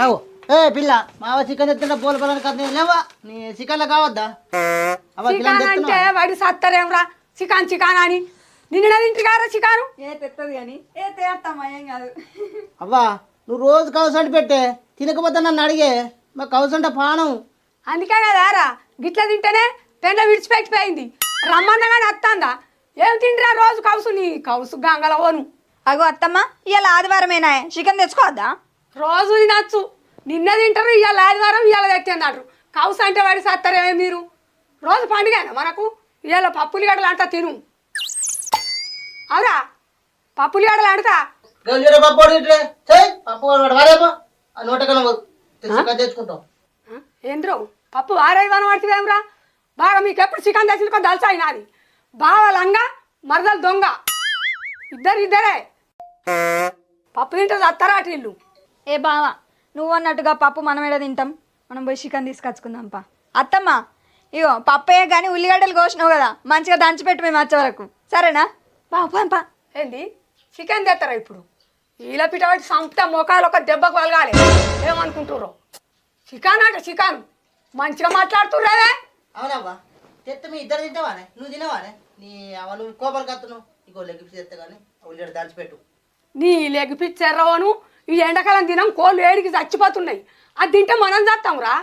అవు ఏ పిల్ల మావ చికెన్ తెచ్చిన పూల పొలానికి కదా లేవా నీ చికెన్లో కావద్దా చికాన్ అంటే వాడి సత్తరేమ్రా చికాన్ చికాన్ అని నిన్న ఇంటి కారా చికాను ఏ తెత్తది కానీ ఏ తేస్తామా ఏం కాదు. అవ్వా నువ్వు రోజు కౌసంట పెట్టే తినకపోతే నన్ను అడిగే మా కౌసంట పానం. అందుకే కదారా గిట్ల తింటేనే పెండ విడిచిపెట్టిపోయింది రమ్మన్నా కానీ వస్తాందా ఏం తిండిరా రోజు కౌసు నీ కౌసు గంగలవోను. అగో అత్తమ్మ ఇవాళ ఆదివారమేనా చికెన్ తెచ్చుకోవద్దా? రోజు తినచ్చు నిన్న తింటారు ఇవాళ ఆదివారం ఇవాళ తెచ్చన్నారు కౌసు అంటే వాడి సత్తరేమే మీరు రోజు పండుగనా మనకు ఇవాళ పప్పులు గడలు అంటా తిను అవురా పప్పులు గడలు అంటా తెచ్చుకుంటాం. ఏంద్రో పప్పు వారైదానం పడుతుందేమ్రా బాగా మీకు ఎప్పుడు చికెన్ తెచ్చిన దల్చా అయినది బాగా లంగా మరదలు దొంగ ఇద్దరే పప్పు తింటే చస్తారా అటు ఇల్లు. ఏ బావా నువ్వు అన్నట్టుగా పప్పు మనం ఏడా తింటాం, మనం పోయి చికెన్ తీసుకొచ్చుకుందాంపా. అత్తమ్మ ఇగో పప్పయ్య కానీ ఉల్లిగడ్డలు కోసినావు కదా మంచిగా దంచిపెట్టు మేము వచ్చే వరకు సరేనా? పా ఏంది చికెన్ తెస్తారా ఇప్పుడు ఇలా పిటబట్టి సంపుతా మొఖాలు ఒక దెబ్బకు వలగాలి ఏమనుకుంటుర్రో. చికెన్ అంటే చికెన్ మంచిగా మాట్లాడుతుర్రావే. అవునవ్వా తెత్త మీ ఇద్దరు తింటావానే నువ్వు తినవానే నీ అవ నువ్వు కోపలు కత్తున్నావు ఇంకో లెగ్గిపి తెస్తే కానీ ఉల్లిగడ్డ దాల్చిపెట్టు. నీ లెగిపిచ్చారవను ఈ ఎండాకాలం తినం కోళ్ళు ఏడికి చచ్చిపోతున్నాయి అది తింటే మనం చేస్తాంరా.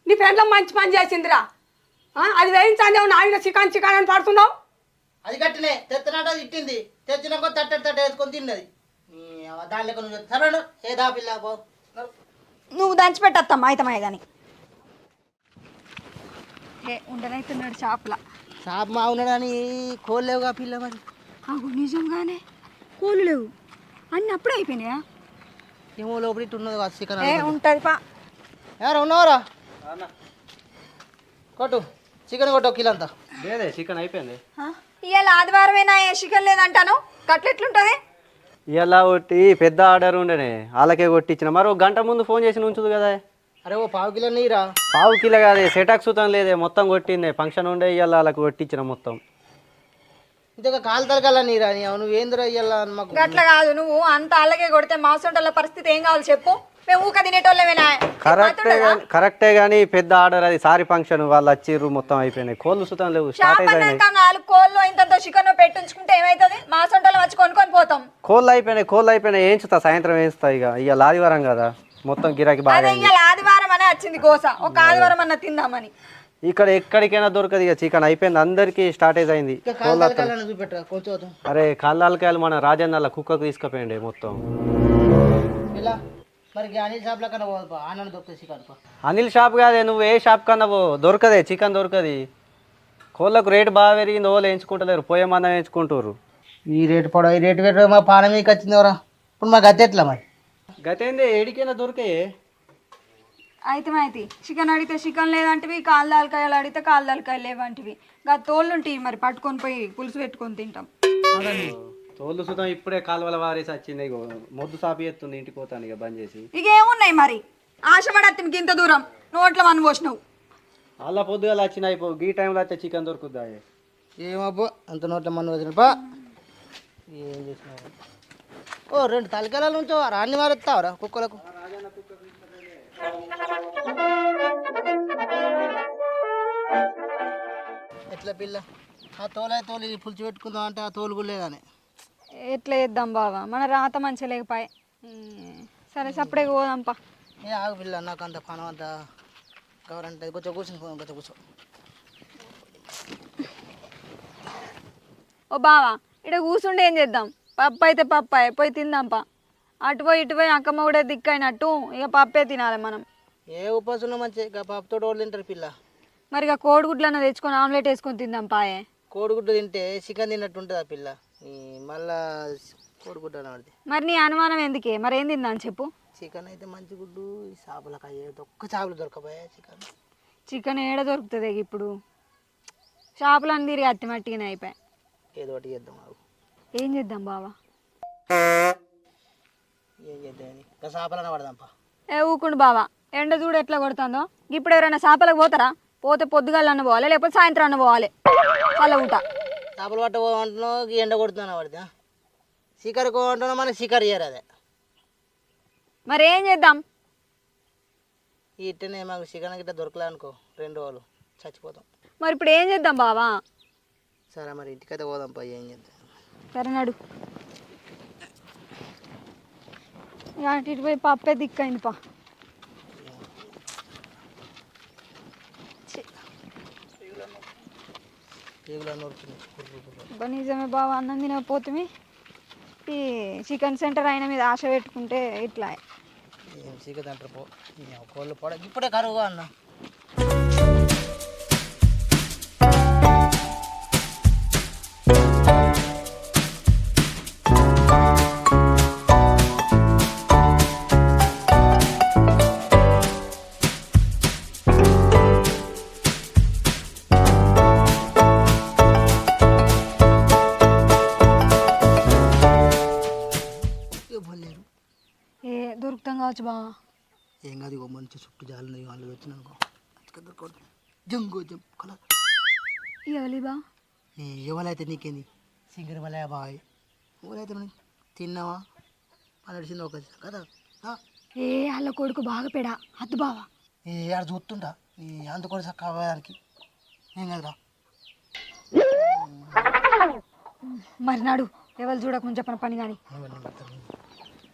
నీ పెండ్లం మంచి పని చేసిందిరా అది వేయించాలి నాయన చికెన్ చికెన్ అని పడుతున్నావు. అది కట్టినే తెత్తనాట తిట్టింది తెచ్చినాక తట్ట వేసుకొని తిన్నది దాని లెక్క నువ్వు సరే ఏదా పిల్ల పో నువ్వు దంచిపెట్టత్తమ్మ అయితమాయ కానీ ఏ ఉండనైతున్నాడు షాప్లా. షాప్ మా ఉన్నాడని కోళ్ళు లేవుగా పిల్ల మరి. అవు నిజంగానే కోళ్ళు లేవు అన్నీ అప్పుడే అయిపోయినాయా? ఏమో లోపలి ఉన్నది కదా చికెన్ ఏ ఉంటుంది పా. ఎవరు ఉన్నావరా కొట్టు చికెన్ కొట్టు కిలో అంతా. లేదే చికెన్ అయిపోయింది. ఇవాళ ఆదివారమేనా చికెన్ లేదంటాను గట్లెట్లుంటుంది? ఇలా కొట్టి పెద్ద ఆర్డర్ ఉండేనే వాళ్ళకే కొట్టించిన మరో గంట ముందు ఫోన్ చేసి ఉంచుదు కదా. అరే ఓ పావు కిలో నీరా. పావు కిలో కాదే సెటాక్ సుతం లేదే మొత్తం కొట్టిందే ఫంక్షన్ ఉండే ఇవాళ వాళ్ళకి కొట్టించిన మొత్తం. ఇంతగా కాలు తలకాల నీరా నువ్వు ఏందిరా ఇయ్యాల మాకు. గట్ల కాదు నువ్వు అంత అలాగే కొడితే మాసంటోళ్ళ పరిస్థితి ఏం కావాలి చెప్పు? మేము ఊక తినేటోళ్ళమేనా? కరెక్టే కానీ పెద్ద ఆర్డర్ అది సారీ ఫంక్షన్ వాళ్ళు వచ్చిర్రు మొత్తం అయిపోయినాయి కోళ్ళు సుతం లేవు స్టార్ట్ అయిపోయినాయి. 4 కోళ్ళు ఇంత చికెన్ పెట్టించుకుంటే ఏమైతుంది? మాసంటోళ్ళం వచ్చి కొనుక్కొని పోతాం. కోళ్ళు అయిపోయినాయి వేయించుతా సాయంత్రం వేయించుతా ఇక ఆదివారం కదా మొత్తం గిరాకీ బాగా. ఆదివారం అనే వచ్చింది కోస ఒక ఆదివారం అన్న తిందామని. ఇక్కడ ఎక్కడికైనా దొరకదు ఇక చికెన్ అయిపోయింది అందరికి స్టార్టేజ్ అయింది. అరే కాళ్ళకాయలు మన రాజన్న కుక్కకు తీసుకుపోయింది మొత్తం. అనిల్ షాప్ కాదే నువ్వు ఏ షాప్ కన్నా దొరకదే చికెన్ దొరకది. కోళ్ళకు రేటు బాగా పెరిగింది ఓళ్ళు వేయించుకుంటలేరు పోయే మందం వేయించుకుంటారు. ఈ రేటు పడ ఈ రేటు పెట్ట మా పానం మీకు వచ్చింది ఎవరా ఇప్పుడు మా గతి ఎట్లా మరి గతేంది ఏడికైనా దొరికాయే. అయితే చికెన్ అడిగితే చికెన్ లేదంటివి కాళ్ళు దాలకాయలు అడిగితే కాళ్ళు దాలకాయలు లేవంటివి. ఇంకా తోళ్ళు ఉంటాయి మరి పట్టుకొని పోయి పులుసు పెట్టుకొని తింటాం. తోళ్ళు సుతం ఇప్పుడే కాలువల వారేసి వచ్చింది మొద్దు సాపి ఎత్తుంది ఇంటికి పోతాను ఇక బంద్ చేసి. ఇక ఏమున్నాయి మరి ఆశపడత్తికి ఇంత దూరం నోట్ల మన పోసినావు. అలా పొద్దుగాల వచ్చిన అయిపో ఈ టైంలో అయితే చికెన్ దొరుకుద్దా? ఏమబ్బో అంత నోట్ల మన వదిలిపా ఏం చేసినావు. ఓ 2 తలకాయల నుంచి రాన్ని మారుతావరా కుక్కలకు. ఎట్లా పిల్ల ఆ తోలు పులిచి పెట్టుకుందాం అంటే ఆ తోలు కూడా లేదని ఎట్లా చేద్దాం బావా మన రాత మంచిగా లేకపోయే. సరే సప్పుడే పోదాంపా. ఏ ఆగు పిల్ల నాకు అంత పనం అంతా కావాలంటే కొంచెం కూర్చో. ఓ బావా ఇక్కడ కూర్చుండే ఏం చేద్దాం? పప్పు అయితే పప్పాయ పోయి తిందాంపా. అటు పోయి ఇటు పోయి అక్కమ్మ కూడా దిక్కైనట్టు ఇక పప్పే తినాలి మనం. ఏ ఉపాసం మంచిగా పప్పుతో వాళ్ళు తింటారు పిల్ల. మరి ఇక కోడిగుడ్లన్న తెచ్చుకొని ఆమ్లెట్ వేసుకొని తిందాం పాయే. కోడిగుడ్డు తింటే చికెన్ తిన్నట్టు ఉంటుంది ఆ పిల్ల మళ్ళా కోడిగుడ్డు అని. మరి నీ అనుమానం ఎందుకే మరి ఏం తిందాం చెప్పు? చికెన్ అయితే మంచి గుడ్డు చేపలకు అయ్యేది ఒక్క చేపలు దొరకపోయా చికెన్ ఏడ దొరుకుతుంది ఇప్పుడు? షాపులన్నీ తిరిగి అత్తి మట్టిగానే అయిపోయాయి. ఏదో ఒకటి చేద్దాం. ఏం చేద్దాం బావా? ఏం చేద్దామని చేపలనే పడదాంపా. ఏ ఊకుండు బావా ఎండ చూడు ఎట్లా కొడుతుందో. ఇప్పుడు ఎవరైనా చేపలకు పోతారా? పోతే పొద్దుగాల అన్న పోవాలి లేకపోతే సాయంత్రం అన్న పోవాలి. అలా ఉంటా చేపలు పట్టమంటున్నావు ఎండ కొడుతున్నా పడితే షికారు అంటున్నావు మన షికారు చేయరు అదే. మరి ఏం చేద్దాం? ఇట్టనే మాకు చికెన్ గిట్ట దొరకలే అనుకో 2 రోజులు చచ్చిపోతాం. మరి ఇప్పుడు ఏం చేద్దాం బావా? సరే మరి ఇంటికైతే పోదాం పై ఏం చేద్దాం. సరే నడు. అటు ఇటు పోయి పప్పే దిక్కైంది పా. నిజమే బావ, అన్నం తినకపోతే ఈ చికెన్ సెంటర్ అయిన మీద ఆశ పెట్టుకుంటే ఇట్లా ఏం చికెన్ అంటారు పో కోళ్ళు పడ ఇప్పుడే కరువుగా అన్న. దొరుకుతాం కావచ్చు బావా. ఏం కాదు ఇగో మంచి చుట్టూ జాలి వాళ్ళు వచ్చినానుకో దొరకదు జంగు జం కలర్ ఇవ్వాలి బా. ఎవరైతే నీకేంది సింగర్ వలయ బాయ్ ఎవరైతే తిన్నావా అని అడిచింది ఒక కదా. ఏ వాళ్ళ కొడుకు బాగా పెడా అద్దు బావా. ఆడ చూస్తుంటా అందుకొని కావడానికి ఏం కదరా. మరి నాడు ఎవరు చూడకముందు చెప్పిన పని కానీ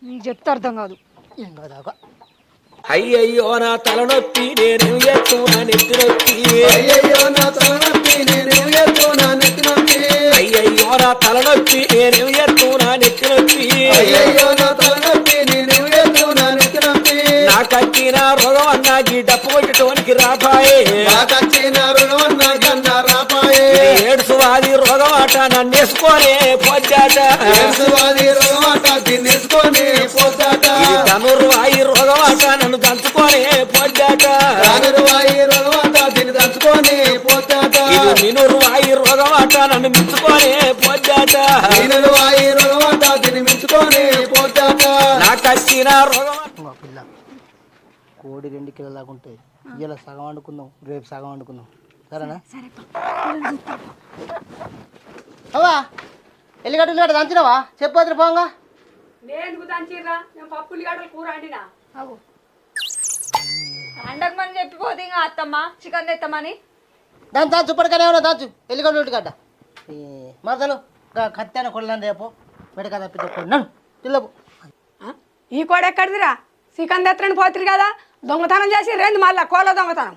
నీకు చెప్తే అర్థం కాదు. ఏం కాదాకా అయ్యయ్యో నా తలనొప్పి నేనేం చేస్తున్నా నెత్తి నొప్పి. అయ్యయ్యో నా తలనొప్పి నేనేం చేస్తున్నా నెత్తి నొప్పి. అయ్యయ్యో నా తలనొప్పి నేనేం చేస్తున్నా నెత్తి నొప్పి. అయ్యయ్యో నా తలనొప్పి నేనేం చేస్తున్నా నెత్తి నొప్పి. నాకచ్చిన రోగం అన్నా డప్పు కొట్టడానికి రాపాయే. నాకచ్చిన రుణం నా కన్నా రాపాయే. ఏడుసువాది రోగం అట నన్నేసుకొనే పొద్దాట. ఏడుసువాది రోగం అట తిన్నేసుకొని పోతాట. ధనుర్వాయి రోగం అట నన్ను దంచుకొనే పొద్దాట. ధనుర్వాయి రోగం అట తిని దంచుకొని పోతాట. మినుర్వాయి రోగం అట నన్ను మించుకొనే పొద్దాట. మినుర్వాయి రోగం అట తిని మించుకొని పోతాట. నాకచ్చిన రోగం పిల్ల కోడి 2 కిలోల దాకా ఉంటాయి. ఇలా సగం వండుకుందాం, రేపు సగం వండుకుందాం సరేనా. అవా ఎల్లిగడ్డ దంచినవా చెప్పొద్దు పోంగా. నేను దంచిర్రా, నేను పప్పు ఉల్లిగడ్డలు కూర వండినా. అవు అండకమని చెప్పిపోతే ఇంకా అత్తమ్మ చికెన్ తెస్తామని దాని దాని చుప్పటికనే ఉన్నా దాచు ఎల్లిగడ్డ ఉల్లిగడ్డ మరదలు కత్తాన కొడలని రేపు మెడక తప్పితే నన్ను తిల్లపు. ఈ కోడ ఎక్కడిదిరా? చికెన్ తెత్తని పోతురు కదా, దొంగతనం చేసి రెండు మళ్ళా కోళ్ళ దొంగతనం.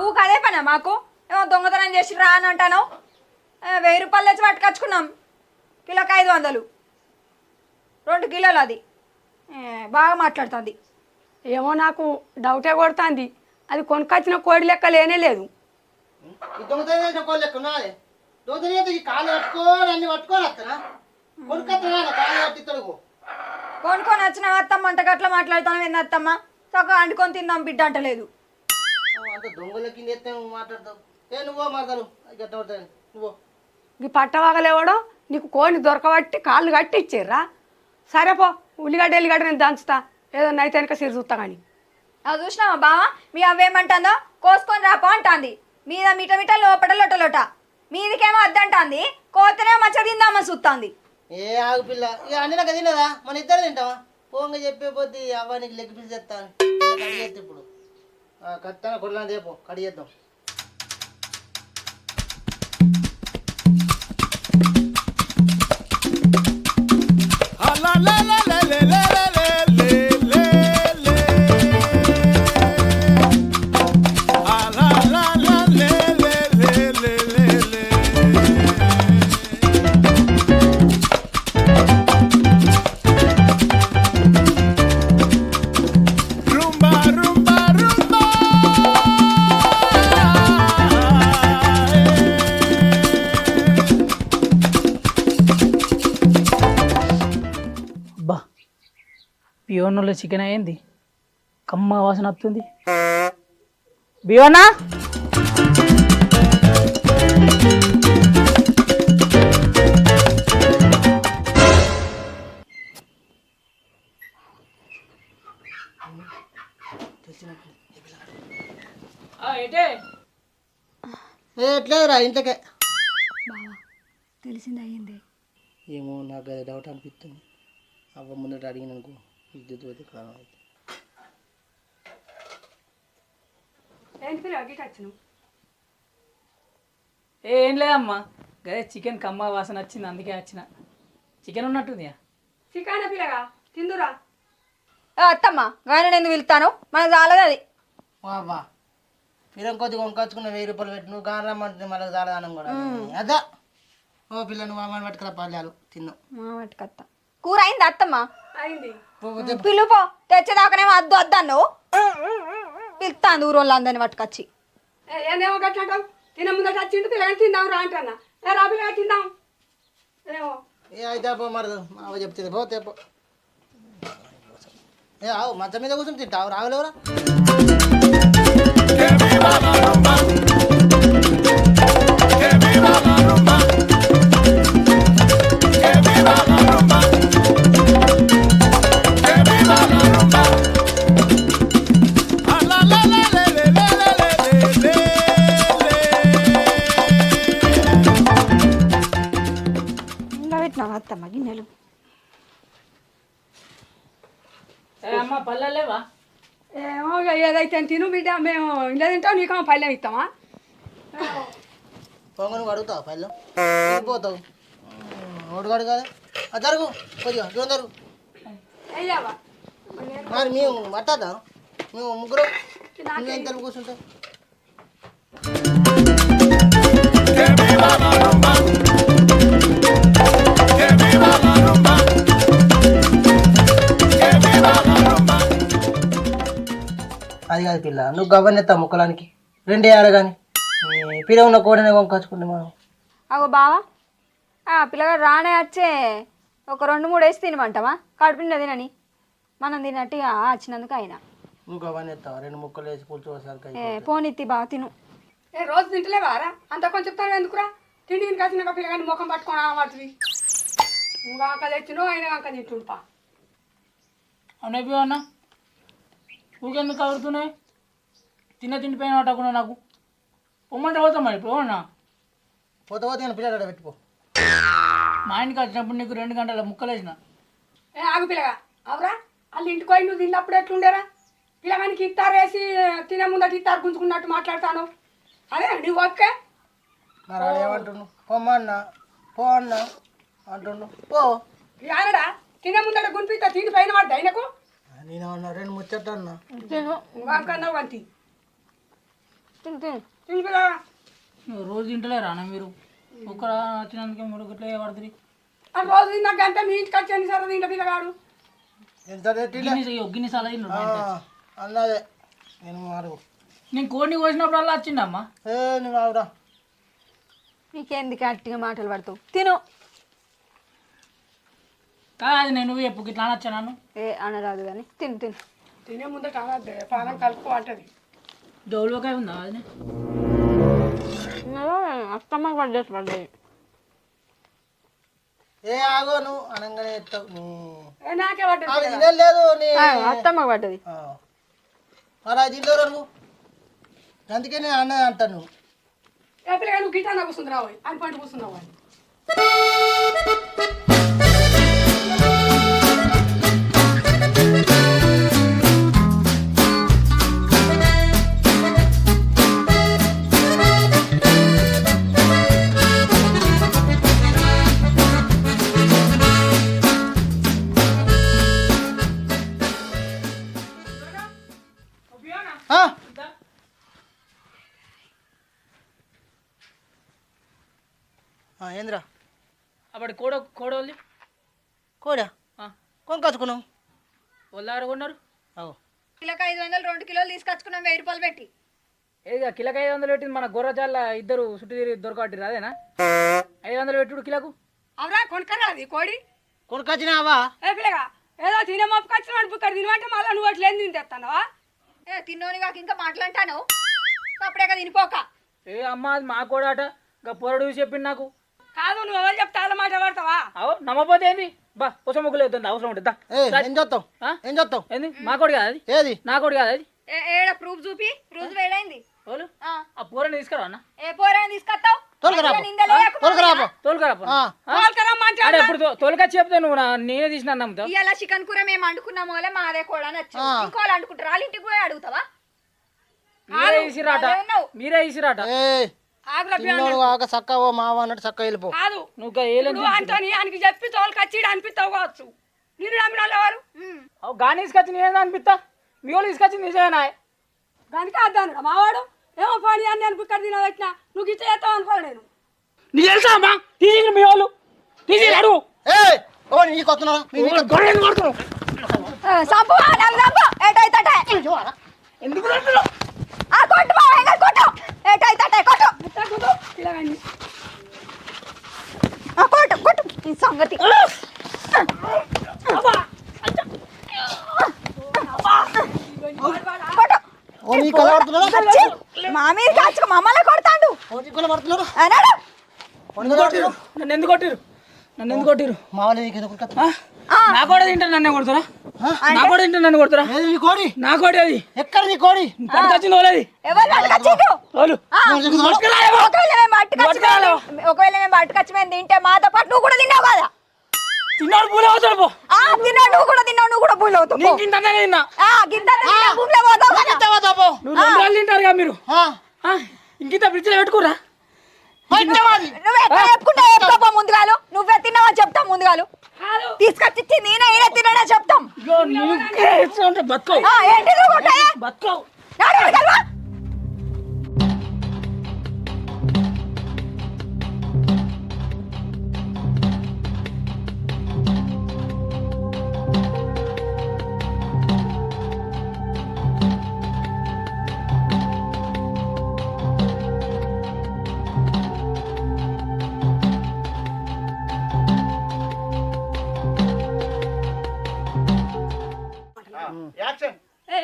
ఊకు అదే పనా మాకు? ఏమో దొంగతనం చేసి రా అని అంటాను. 1000 రూపాయలు తెచ్చి పట్టుకొచ్చుకున్నాం. కిలోకి 500, 2 కిలోలు. అది బాగా మాట్లాడుతుంది. ఏమో నాకు డౌటే కొడుతుంది, అది కొనుకొచ్చిన కోడి లెక్క లేనే లేదు. ఈ దొంగతనం కోళ్ళు లెక్క ఉన్నది. దొంగతనం ఈ కాళ్ళు పట్టుకొని అన్ని పట్టుకొని వస్తానా కొనుక్కొస్తున్నా కాళ్ళు పట్టిస్తాడు. కొనుక్కొని వచ్చిన అత్తమ్మ అంట గట్లా మాట్లాడుతాను. ఏంది అత్తమ్మ చక్కగా అండుకొని తిందాం బిడ్డ అంటలేదు. అంత దొంగల కింద ఎత్తే మాట్లాడతావు. నువ్వో మరదలు గట్ట పడతాను నువ్వు. ఈ పట్టవాగలేవడం నీకు కోడిని దొరకబట్టి కాళ్ళు కట్టి ఇచ్చారా? సరే పో, ఉల్లిగడ్డ ఎల్లిగడ్డ నేను దంచుతా, ఏదన్నా అయితే వెనక సిరి చూస్తా. కానీ అది చూసినావా బావా, మీ అవ్వేమంటుందో కోసుకొని రాపో అంటుంది. మీద మిట మిట లోపట లొట లొట, మీదికేమో అద్దంటుంది, కోతనే మంచిగా తిందామని చూస్తుంది. ఏ ఆగు పిల్ల ఇక అన్ని నాకు తినదా, మన ఇద్దరు తింటావా? పోంగ చెప్పే పోతే అవ్వ నీకు లెగ్ పీస్ తెస్తాను కడిగేద్దాం. ఇప్పుడు కత్తాన కొడలా రేపు కడిగేద్దాం. బియోన్లో చికెన్ అయింది, కమ్మ వాసన వస్తుంది. బియోనా ఎట్లేదురా ఇంతకే. బావా తెలిసింది అయ్యింది. ఏమో నాకు అది డౌట్ అనిపిస్తుంది. అవ్వ ముందట అడిగిన అనుకో విద్యుత్ పోతే కాలం అవుతుంది. ఏంటి పిల్ల గిట్ వచ్చును ఏం లేదమ్మా గదే చికెన్ కమ్మ వాసన వచ్చింది అందుకే వచ్చిన చికెన్ ఉన్నట్టుంది చికెన్ పిల్లగా తిందురా అత్తమ్మ గాయన నేను పిలుతాను మనకు చాలదు అది వా పిల్లం కొద్దిగా వంకొచ్చుకున్న 1000 రూపాయలు పెట్టి నువ్వు గాని రమ్మంటే మళ్ళీ చాలదానం కూడా అదా ఓ పిల్ల నువ్వు అమ్మని పట్టుకురా పర్లేదు తిన్నావు వాటికత్త కూర అయింది అత్తమ్మ అయింది పిలుపో తెచ్చేదాకానేమో అద్దు అద్దాను పిలుతాను ఊరోళ్ళు అందరిని పట్టుకొచ్చి ఏమో గట్లంటావు తిన ముందట వచ్చిండు పిల్లగాని తిందాం రా అంటన్నా రా పిల్లగా తిందాం ఏమో ఏ అయితే పో మరదు మా అవ్వ చెప్తుంది పోతే పో ఏ ఆవు మంచం మీద కూర్చొని తింటావు రావులేవరా ఇంకా పెట్టినావా అత్తమ్మ గిన్నెలు అమ్మ పల్లెలు లేవా ఏమో ఇక ఏదైతే తిను బిడ్డ మేము ఇంట్లో తింటాం నీకేమో పల్లెం ఇస్తామా పొంగ నువ్వు అడుగుతావు పల్లెం వెళ్ళిపోతావు ఓడుగాడు కదా అది జరుగు కొద్దిగా దూరం జరుగు అయ్యావా మరి మేము పట్టదా మేము ముగ్గురు నువ్వేం తెలుగు కూర్చుంటావు అది కాదు పిల్ల నువ్వు గవ్వనెత్తావు ముక్కలానికి 2 వేయాలి కానీ పిల్ల ఉన్న కోడనే వంకొచ్చుకుంటే మనం అగో బావా పిల్లగాడు రానే వచ్చే ఒక 2-3 వేసి తినమంటావా కడుపుండే తినని మనం తిన్నట్టుగా వచ్చినందుకు అయినా నువ్వు గవ్వనెత్తావు 2 ముక్కలు వేసి పులుసు ఒకసారి పోనెత్తి బావ తిను రోజు తింటలేవారా అంత కొంచెం చెప్తాను ఎందుకురా తిండి కాసినాక పిల్లగాని ముఖం పట్టుకొని వాటివి ఇంకా అంక తెచ్చినో అయినా అంక తింటుంపా అవునైపోయా అన్న ఊకెందుకు కలుగుతున్నాయి తిండి పైన పట్టకుండా నాకు పొమ్మంటే పోతాం మరి ఇప్పుడు అన్నా పోతే పోతే నేను పిల్లలు పెట్టుకో మా ఇంటికి వచ్చినప్పుడు నీకు 2 గంటల ముక్కలు వేసిన ఆగు పిల్లగా అవురా వాళ్ళు ఇంటికి పోయి నువ్వు తిన్నప్పుడు ఎట్లుండేరా పిల్లగానికి ఇత్తారు వేసి తినే ముందట ఇత్తారు గుంజుకున్నట్టు మాట్లాడతాను అదే నువ్వు ఓకే మరి ఏమంటున్నావు పొమ్మన్నా పో అన్నా అంటుండు పో ఆనడా తినే ముందట గుంపిస్తా తిండి పైన పడ్డా ఆయనకు నేను అన్నా 2 ముచ్చట అన్నా ఇంకన్నావు అంతి తిను తిను తిని పిల్లగా నువ్వు రోజు తింటలేరా అన్న మీరు ఒక్కడ వచ్చినందుకే 3 గంటలు పడుతుంది ఆ రోజు తిన్నాక గంట మీ ఇంటికి వచ్చాను సార్ దీంట్లో పిల్లగాడు ఎంత రేటిలే గిన్నెసాల అన్నదే నేను మారు నేను కోడిని కోసినప్పుడల్లా వచ్చిండమ్మా ఏ నువ్వు ఆవురా నీకేంది గట్టిగా మాటలు పడుతావు తిను కాదు నేను ఎప్పుడు ఇట్లా అనొచ్చా నన్ను అనరాదు కానీ తిను తిను తినే ముందట అనద్దే పానం కలుపుకో అంటది డోలుకాయ ఉందా అది అత్తమ్మకి పడ్డాయి ఏ ఆగో నువ్వు అనగానే ఎత్తావు నాకే పడ్డది అది తినలేదు నీ అత్తమ్మకి పడ్డది మరి అది తినలేరు నువ్వు అందుకే నేను అన్నది అంటాను నువ్వు ఏ పిల్లగా నువ్వు గిటానా కూర్చుందిరావు అని పంట కూర్చున్నావు అని ఏంద్రా అప్పటి కోడోళ్ళు కోడా కొనుకొచ్చుకున్నావు వాళ్ళారు కొన్నారు అవు కిలోకి 500 2 కిలోలు తీసుకొచ్చుకున్నాం 1000 రూపాయలు పెట్టి ఏది కిలోకి 500 పెట్టింది మన గొర్రెజాల ఇద్దరు చుట్టూ తిరిగి దొరకబట్టిరు అదేనా 500 పెట్టుడు కిలోకు అవురా కొనుక్కరా అది కోడి కొనుకొచ్చినావా ఏ పిల్లగా ఏదో తినే మొప్పుకొచ్చిన వాడు ఇక్కడ తినమంటే మళ్ళీ నువ్వు అట్లా ఏం తిని తెస్తానవా తిన్నోని కాక ఇంకా మాట్లాంటాను అప్పుడే తినిపోక ఏ అమ్మ అది మా కోడాట ఇంకా పొరడు చూసి చెప్పింది నాకు కాదు నువ్వు ఎవరు చెప్తే అలా మాట పడతావా అవు నమ్మపోతే ఏంది బా పుస ముగ్గులు అవుతుంది అవసరం ఉంటుంది ఏం చేస్తావు ఏం చేస్తావు ఏంది మా కోడి కాదు అది ఏది నా కోడి కాదు అది ఏడ ప్రూఫ్ చూపి రోజు వేడైంది వాళ్ళు ఆ పూరని తీసుకురా అన్న ఏ పోరాని తీసుకొస్తావు తోలుకరా ఇప్పుడు తోలుకొచ్చి చెప్తా నువ్వు నేనే తీసిన నమ్ముతావు ఇలా చికెన్ కూర మేము వండుకున్నామో మాదే కూడా నచ్చు ఇంకోళ్ళు వండుకుంటారు వాళ్ళ ఇంటికి పోయి అడుగుతావా మీరే ఇసిరాట మీరే ఇసిరాట ఏయ్ ఆగురా చిన్నోడు కాక చక్క ఓ మావ అన్నట్టు చక్క వెళ్ళిపో. కాదు నువ్వు ఏలేని నువ్వు అంతని ఆయనకి చెప్పి తోలుకొచ్చి అనిపిస్తావు కావచ్చు. నేను నమ్మిన వాళ్ళు ఎవరు గాని తీసుకొచ్చి నేనే అనిపిస్తా మీ వాళ్ళు తీసుకొచ్చి నిజమేనా దానికి అద్దాను మావాడు ఏమో పని అని నేను ఇక్కడ తిన పెట్టినా నువ్వు ఇచ్చే చేస్తావు అనుకో నేను నీకు తెలుసా అమ్మా తీసి మీ వాళ్ళు తీసి అడుగు ఏయ్ ఓ నీకు వస్తున్నారా గొర్రెలు కొడుతున్నావు సంపు సంపు ఏటైతే ఎందుకు కొడుతున్నావు? కొట్టు బావ ఇంకా కొట్టు ఏటైతే కొట్టు పిల్లగాన్ని కొట్టు కొట్టు ఈ సంగతి కొట్టు ఓ నీకు కలవడుతున్నారా? మా మీద కాచుకు మమ్మల్ని కొడతాండు ఓ నీకు కలవడుతున్నారా? అన్నాడు నన్ను ఎందుకు కొట్టిరు నన్ను ఎందుకు కొట్టిరు మావలే నీకు ఎందుకు కత్త? నా కూడా తింటారు నన్నే కొడతారా నా కూడా తింటారు నన్ను కొడతారా ఏది నీ కోడి? నా కోడి అది ఎక్కడ నీ కోడి? పట్టుకొచ్చింది వాళ్ళది ఎవరు పట్టుకొచ్చిండు వాళ్ళు ఒకవేళ మేము పట్టుకొచ్చి మేము తింటే మాతో పాటు నువ్వు కూడా తిన్నావు కదా తిన్నాడు పూలే అవుతాడు పో తిన్నావు నువ్వు కూడా తిన్నావు నువ్వు కూడా భూమిలో అవుతావు నీకు ఇంత తిన్నా భూమిలో పోతావు కదా ఇస్తావా దాపో? నువ్వు 2 రోజులు తింటారు కదా మీరు ఇంకింత ఫ్రిడ్జ్లో పెట్టుకోరా నువ్వు ఎక్కడ చెప్పుకుంటా చెప్తావు ముందుగాలు నువ్వే తిన్నావని చెప్తాం ముందుగాలు తీసుకొచ్చి ఇచ్చింది నేనే ఈయన తినడా చెప్తాం బతుకవు ఏంటి నువ్వు కొట్టాయా బతుకవు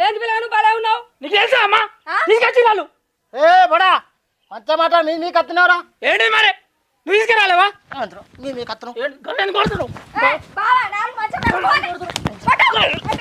ఏంటి పిల్లగా నువ్వు బాగా ఉన్నావు నీకు తెలుసా అమ్మా తీసుకొచ్చి వాళ్ళు ఏ బడా మంచి మాట మీ కత్తినవరా? ఏంటి మరి నువ్వు తీసుకురాలేవా మీ కత్తను గొర్రెని కొడుతున్నావు బావా నాలుగు మంచం పెట్టుకోని. కొట్టు.